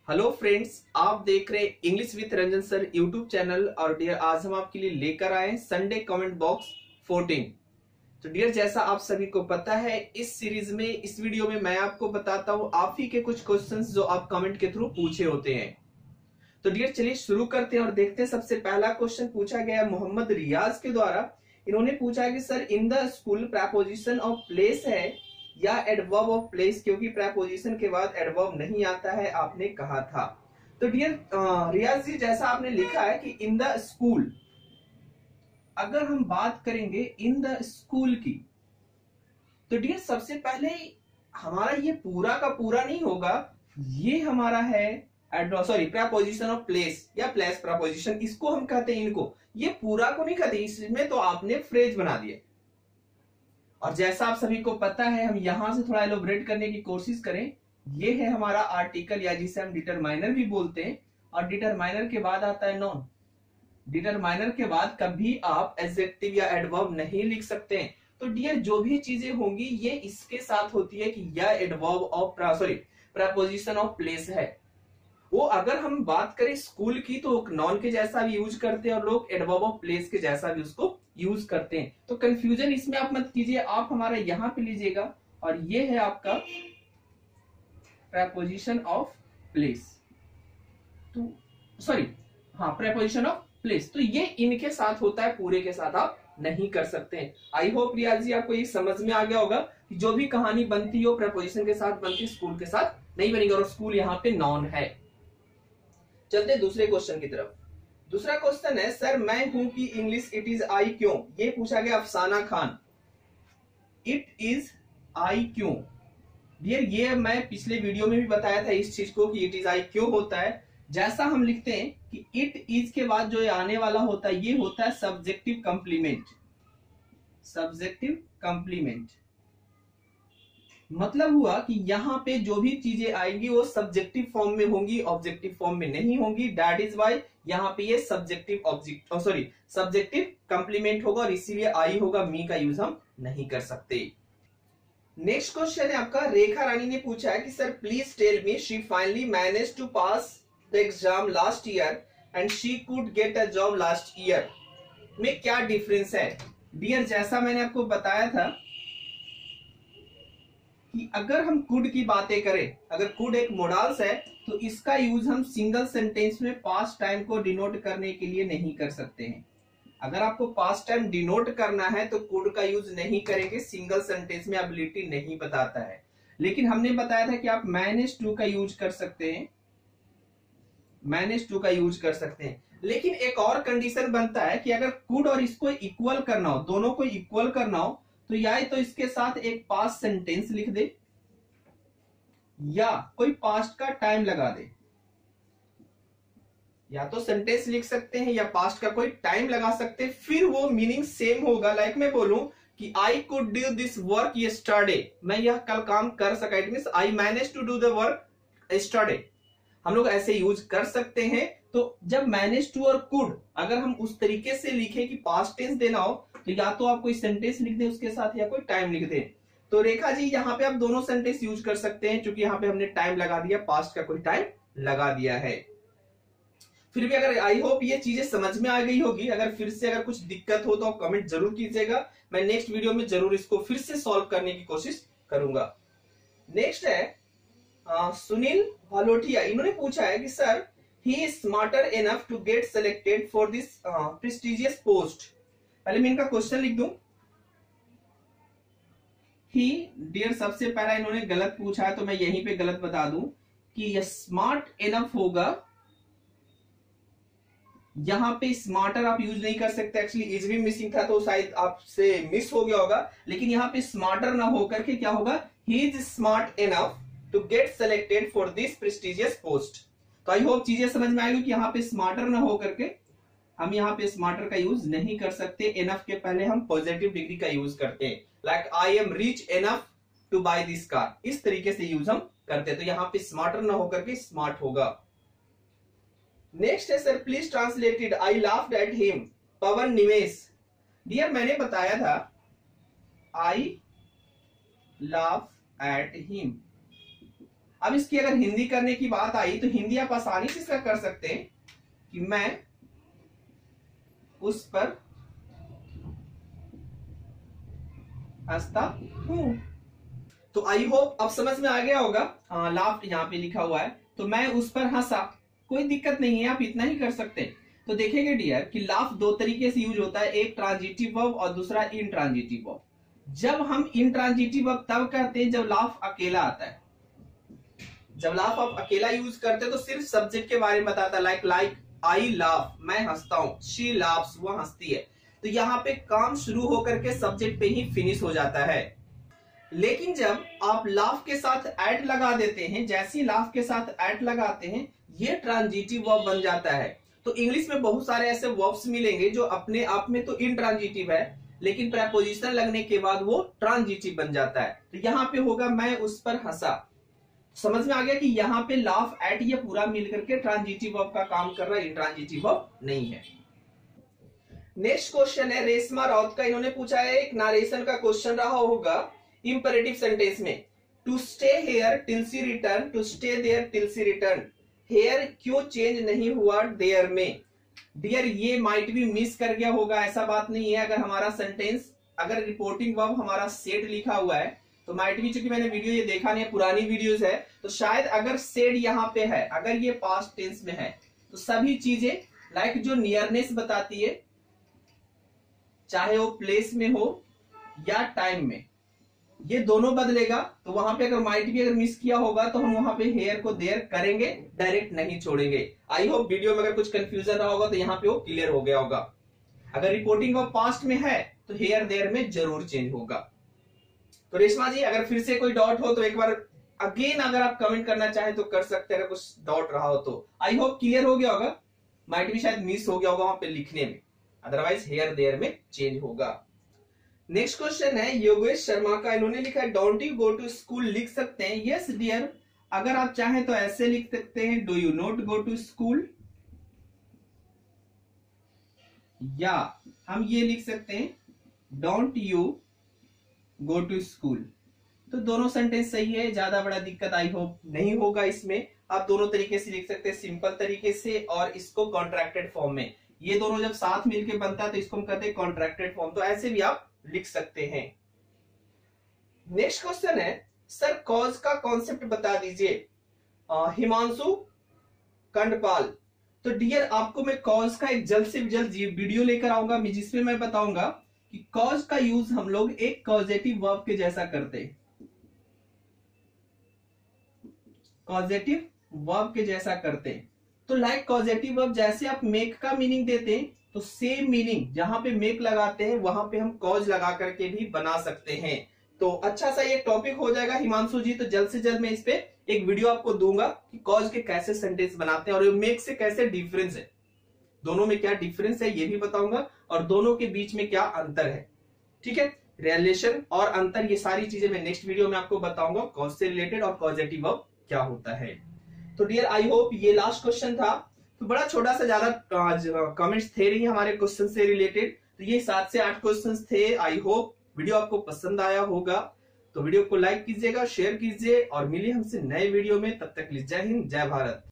Hello friends, आप देख रहे English with Ranjan sir YouTube channel. और डियर, आज हम आपके लिए लेकर आए संडे कमेंट बॉक्स 14। तो डियर, जैसा आप सभी को पता है, इस सीरीज में इस वीडियो में मैं आपको बताता हूं आप ही के कुछ क्वेश्चंस जो आप कमेंट के थ्रू पूछे होते हैं। तो डियर, चलिए शुरू करते हैं और देखते हैं। सबसे पहला क्वेश्चन पूछा गया मोहम्मद रियाज के द्वारा। इन्होंने पूछा है कि sir in the school preposition of place है या एडवर्ब ऑफ प्लेस, क्योंकि प्रेपोजिशन के बाद एडवर्ब नहीं आता है, आपने कहा था। तो डियर रियाज जी, जैसा आपने लिखा है कि इन द स्कूल, अगर हम बात करेंगे इन द स्कूल की, तो डियर सबसे पहले हमारा ये पूरा का पूरा नहीं होगा, ये हमारा है प्रेपोजिशन ऑफ प्लेस या प्लेस प्रेपोजिशन, इसको हम कहते हैं इनको। ये पूरा को नहीं कहते, इसमें तो आपने फ्रेज बना दिया। और जैसा आप सभी को पता है, हम यहां से थोड़ा एलोबरेट करने की कोशिश करें। ये है हमारा आर्टिकल या जिसे हम डिटरमाइनर भी बोलते हैं, और डिटरमाइनर के बाद आता है नॉन। डिटरमाइनर के बाद कभी आप एडजेक्टिव या एडवर्ब नहीं लिख सकते हैं। तो डियर, जो भी चीजें होंगी ये इसके साथ होती है कि यह adverb of preposition of place है। वो अगर हम बात करें स्कूल की, तो नॉन के जैसा भी यूज करते हैं और लोग एडवर्ब ऑफ प्लेस के जैसा भी उसको यूज करते हैं। तो कंफ्यूजन इसमें आप मत कीजिए, आप हमारा यहां पे लीजिएगा और ये है आपका प्रेपोजिशन ऑफ प्लेस। तो प्रेपोजिशन ऑफ प्लेस, तो ये इनके साथ होता है, पूरे के साथ आप नहीं कर सकते हैं। आई होप रियाज जी आपको ये समझ में आ गया होगा कि जो भी कहानी बनती हो प्रेपोजिशन के साथ बनती, स्कूल के साथ नहीं बनेगी, और स्कूल यहाँ पे नॉन है। चलते दूसरे क्वेश्चन की तरफ। दूसरा क्वेश्चन है, सर मैं हूं कि इंग्लिश इट इज आई क्यों? ये पूछा गया अफसाना खान। इट इज आई क्यों? डियर, ये मैं पिछले वीडियो में भी बताया था इस चीज को कि इट इज आई क्यों होता है। जैसा हम लिखते हैं कि इट इज के बाद जो आने वाला होता है, ये होता है सब्जेक्टिव कंप्लीमेंट। सब्जेक्टिव कंप्लीमेंट मतलब हुआ कि यहाँ पे जो भी चीजें आएंगी वो सब्जेक्टिव फॉर्म में होंगी, ऑब्जेक्टिव फॉर्म में नहीं होंगी। दैट इज वाई यहाँ पे ये सब्जेक्टिव कंप्लीमेंट होगा, और इसीलिए आई होगा, मी का यूज हम नहीं कर सकते। नेक्स्ट क्वेश्चन है आपका, रेखा रानी ने पूछा है कि sir please tell me she finally manage to pass the exam last year and she could get a job last year में क्या डिफरेंस है? डियर, जैसा मैंने आपको बताया था कि अगर हम कुड की बातें करें, अगर कुड एक मोडाल्स है, तो इसका यूज हम सिंगल सेंटेंस में पास्ट टाइम को डिनोट करने के लिए नहीं कर सकते हैं। अगर आपको पास्ट टाइम डिनोट करना है तो कुड का यूज नहीं करेंगे, सिंगल सेंटेंस में एबिलिटी नहीं बताता है। लेकिन हमने बताया था कि आप मैनेज टू का यूज कर सकते हैं, मैनेज टू का यूज कर सकते हैं। लेकिन एक और कंडीशन बनता है कि अगर कुड और इसको इक्वल करना हो, दोनों को इक्वल करना हो, तो या तो इसके साथ एक पास्ट सेंटेंस लिख दे या कोई पास्ट का टाइम लगा दे। या तो सेंटेंस लिख सकते हैं या पास्ट का कोई टाइम लगा सकते हैं, फिर वो मीनिंग सेम होगा। लाइक मैं बोलूं कि I could do this work yesterday, मैं यह कल काम कर सका, it means I manage to do the work yesterday. हम लोग ऐसे यूज कर सकते हैं। तो जब मैनेज टू और कुड अगर हम उस तरीके से लिखे कि पास्ट टेंस देना हो, तो या तो आप कोई सेंटेंस लिख दें उसके साथ या कोई टाइम लिख दें। तो रेखा जी, यहाँ पे आप दोनों सेंटेंस यूज कर सकते हैं, क्योंकि यहाँ पे हमने टाइम लगा दिया, पास्ट का कोई टाइम लगा दिया है। फिर भी अगर आई होप ये चीजें समझ में आ गई होगी। अगर फिर से अगर कुछ दिक्कत हो तो आप कमेंट जरूर कीजिएगा, मैं नेक्स्ट वीडियो में जरूर इसको फिर से सॉल्व करने की कोशिश करूंगा। नेक्स्ट है सुनील भालोटिया। इन्होंने पूछा है कि sir he is smarter enough to get selected for this prestigious post. पहले मैं इनका क्वेश्चन लिख दूं। ही, डियर, सबसे पहला इन्होंने गलत पूछा है, तो मैं यहीं पे गलत बता दूं कि यह स्मार्ट इनफ होगा। यहां पे स्मार्टर आप यूज नहीं कर सकते, एक्चुअली इज भी मिसिंग था तो शायद आपसे मिस हो गया होगा। लेकिन यहाँ पे स्मार्टर ना होकर के क्या होगा, he is smart enough to get selected for this prestigious post. तो आई होप चीजें समझ में आएगी कि यहाँ पे स्मार्टर ना होकर के हम यहाँ पे स्मार्टर का यूज नहीं कर सकते। इनफ के पहले हम पॉजिटिव डिग्री का यूज करते हैं, like I am rich enough to buy this car, इस तरीके से यूज हम करते हैं। तो यहाँ पे स्मार्टर ना होकर के स्मार्ट होगा। नेक्स्ट है, sir please translated I laughed at him, पवन निवेश। डियर, मैंने बताया था आई लाफ एट हिम, अब इसकी अगर हिंदी करने की बात आई तो हिंदी आप आसानी से इसका कर सकते हैं कि मैं उस पर हंसता हूं। तो आई होप अब समझ में आ गया होगा। लाफ्ट यहाँ पे लिखा हुआ है, तो मैं उस पर हंसा, कोई दिक्कत नहीं है, आप इतना ही कर सकते हैं। तो देखेंगे डियर कि लाफ दो तरीके से यूज होता है, एक ट्रांजिटिव वर्ब और दूसरा इंट्रांजिटिव वर्ब। जब हम इंट्रांजिटिव वर्ब तब करते हैं जब लाफ अकेला आता है। जब लाफ आप अकेला यूज करते हैं तो सिर्फ सब्जेक्ट के बारे में बताता है, लाइक आई लाफ, मैं हंसता हूं, शी लाफ्स, वो हंसती है। तो यहाँ पे काम शुरू होकर के सब्जेक्ट पे ही फिनिश हो जाता है। लेकिन जब आप लाफ के साथ एट लगा देते हैं, जैसे ही लाफ के साथ एट लगाते हैं, ये ट्रांजिटिव वर्ब बन जाता है। तो इंग्लिश में बहुत सारे ऐसे वर्ब्स मिलेंगे जो अपने आप में तो इंट्रांजिटिव है, लेकिन प्रेपोजिशन लगने के बाद वो ट्रांजिटिव बन जाता है। तो यहाँ पे होगा मैं उस पर हंसा। समझ में आ गया कि यहाँ पे लाफ एट ये पूरा मिलकर के ट्रांजिटिव वर्ब का काम कर रहा है, इंट्रांजिटिव वर्ब नहीं है। नेक्स्ट क्वेश्चन है रेशमा राउत का। इन्होंने पूछा है, एक नारेशन का क्वेश्चन रहा होगा इंपेरेटिव सेंटेंस में, to stay here till she return, to stay there till she return, here क्यों चेंज नहीं हुआ देयर में। डियर ये माइट भी मिस कर गया होगा, ऐसा बात नहीं है। अगर हमारा सेंटेंस, अगर रिपोर्टिंग वर्ब हमारा सेड लिखा हुआ है तो माइट भी, चूंकि मैंने वीडियो ये देखा नहीं है, पुरानी वीडियोस है, तो शायद अगर सेड यहाँ पे है, अगर ये पास्ट टेंस में है, तो सभी चीजें लाइक जो नियरनेस बताती है, चाहे वो प्लेस में हो या टाइम में, ये दोनों बदलेगा। तो वहां पे अगर माइट भी अगर मिस किया होगा तो हम वहां पे हेयर को देयर करेंगे, डायरेक्ट नहीं छोड़ेंगे। आई होप वीडियो में अगर कुछ कंफ्यूजन रहा होगा तो यहाँ पे वो क्लियर हो गया होगा। अगर रिपोर्टिंग ऑफ पास्ट में है तो हेयर देयर में जरूर चेंज होगा। तो रेशमा जी अगर फिर से कोई डाउट हो तो एक बार अगेन अगर आप कमेंट करना चाहें तो कर सकते हैं, अगर कुछ डाउट रहा हो तो। आई होप क्लियर हो गया होगा, माइट भी शायद मिस हो गया होगा वहां पे लिखने में, अदरवाइज हेयर देयर में चेंज होगा। नेक्स्ट क्वेश्चन है योगेश शर्मा का। इन्होंने लिखा है don't you go to school, लिख सकते हैं यस डियर, अगर आप चाहें तो ऐसे लिख सकते हैं do you not go to school, या हम ये लिख सकते हैं don't you go to school. तो दोनों सेंटेंस सही है, ज्यादा बड़ा दिक्कत आई होप नहीं होगा इसमें। आप दोनों तरीके से लिख सकते हैं, सिंपल तरीके से और इसको कॉन्ट्रैक्टेड फॉर्म में। ये दोनों जब साथ मिलके बनता है तो इसको हम कहते हैं कॉन्ट्रैक्टेड फॉर्म, तो ऐसे भी आप लिख सकते हैं। नेक्स्ट क्वेश्चन है सर कॉज का कॉन्सेप्ट बता दीजिए, हिमांशु कंडपाल। तो डियर आपको मैं कॉज का एक जल्द से जल्द वीडियो लेकर आऊंगा जिसमें मैं बताऊंगा कि कॉज का यूज हम लोग एक कॉजेटिव वर्ब के जैसा करते हैं, कॉजेटिव वर्ब के जैसा करते हैं। तो लाइक कॉजेटिव वर्ब जैसे आप मेक का मीनिंग देते हैं तो सेम मीनिंग जहां पे मेक लगाते हैं वहां पे हम कॉज लगा करके भी बना सकते हैं। तो अच्छा सा ये टॉपिक हो जाएगा हिमांशु जी, तो जल्द से जल्द मैं इस पे एक वीडियो आपको दूंगा कि कॉज के कैसे सेंटेंस बनाते हैं और मेक से कैसे डिफरेंस है, दोनों में क्या डिफरेंस है ये भी बताऊंगा और दोनों के बीच में क्या अंतर है। ठीक है, रिलेशन और अंतर, ये सारी चीजें मैं नेक्स्ट वीडियो में आपको बताऊंगा, कॉज से रिलेटेड और कॉजेटिव वर्ब क्या होता है। तो डियर आई होप ये लास्ट क्वेश्चन था, तो बड़ा छोटा सा, ज्यादा कमेंट्स थे नहीं हमारे क्वेश्चन से रिलेटेड, तो ये 7 से 8 क्वेश्चंस थे। आई होप वीडियो आपको पसंद आया होगा, तो वीडियो को लाइक कीजिएगा, शेयर कीजिए और मिलिए हमसे नए वीडियो में। तब तक जय हिंद, जय भारत।